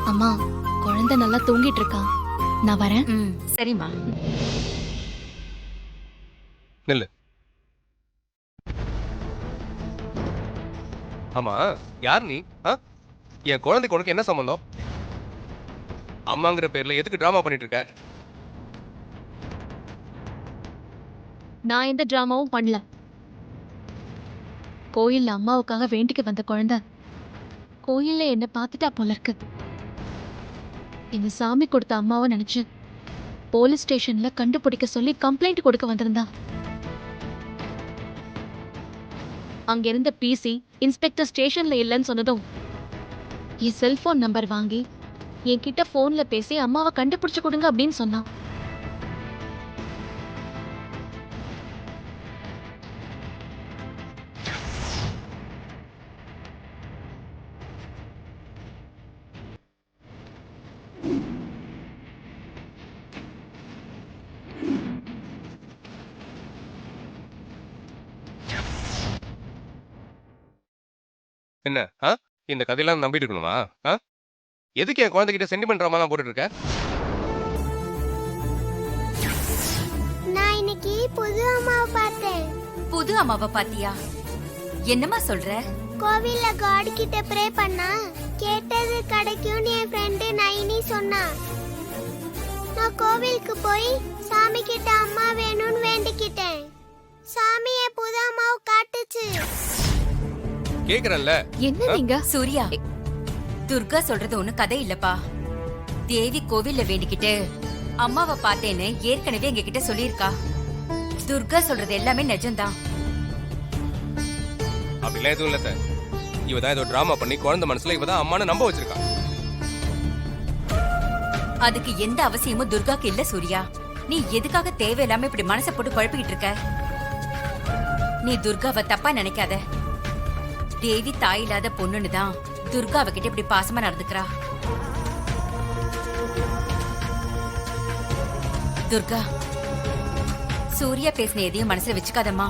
அம்மா, குழந்தை நல்லா தூங்கிட்டு இருக்கா. நான் வரேன். சரிம்மா. நில்லு. ஆமா, யார் நீ? என் குழந்தைக்கு உனக்கு என்ன சம்பந்தம்? அம்மாங்கிற பேர்ல எதுக்கு டிராமா பண்ணிட்டு இருக்க? நான் எந்த டிராமாவும் பண்ணல. கோயில்ல அம்மாவுக்காக வேண்டிக்க வந்த குழந்தை கோயில்ல என்ன பார்த்துட்டா போல இருக்கு. இந்த சாமி கொடுத்த அம்மாவை நினைச்சு போலீஸ் ஸ்டேஷன்ல கண்டுபிடிக்க சொல்லி கம்ப்ளைண்ட் கொடுக்க வந்திருந்தா. அங்க இருந்த பிசி இன்ஸ்பெக்டர் ஸ்டேஷன்ல இல்லைன்னு சொன்னதும் என் செல்போன் நம்பர் வாங்கி என்கிட்ட போன்ல பேசி அம்மாவை கண்டுபிடிச்சு கொடுங்க அப்படின்னு சொன்னான். என்ன? இந்த கதையெல்லாம் நம்பிட்டு இருக்கணுமா? எதுக்கு என் குழந்தைகிட்ட சென்டிமெண்ட் ட்ராமாலாம் போட்டுட்டு இருக்க? நான் இன்னைக்கு புது அம்மாவை பார்த்தேன். புது அம்மாவை பாத்தியா? என்னம்மா சொல்ற? கோவில்ல காட் கிட்ட ப்ரே பண்ணா கேட்டது கிடைக்கும்னு என் ஃப்ரெண்டு நைனி சொன்னா. நான் கோவிலுக்கு போய் சாமி கிட்ட அம்மா வேணும்னு வேண்டிக்கிட்டேன். சாமி என் புது அம்மாவை காட்டுச்சு. கேக்குறேன்ல. என்ன நீங்க? சூர்யா, துர்கா சொல்றது ஒண்ணு கதை இல்லப்பா. தேவி கோவில்ல வேண்டிக்கிட்டு அம்மாவை பார்த்தேன்னு ஏற்கனவே எங்க கிட்ட சொல்லியிருக்கா. துர்கா சொல்றது எல்லாமே நிஜம்தான். அப்படிலாம் எதுவும் இல்ல. இவ தான் ஏதோ டிராமா பண்ணி குழந்தை மனசுல இவ தான் அம்மான்னு நம்ப வச்சிருக்கா. அதுக்கு எந்த அவசியமும் துர்காக்கு இல்ல சூர்யா. நீ எதுக்காக தேவையில்லாம இப்படி மனசை போட்டு குழப்பிக்கிட்டு இருக்க? நீ துர்காவை தப்பா நினைக்காத. தேவி தாயில்லாத பொண்ணுன்னு தான் துர்கா அவகிட்ட இப்படி பாசமா நடந்துக்கிறா. துர்கா, சூர்யா பேசின எதையும் மனசுல வச்சுக்காதம்மா.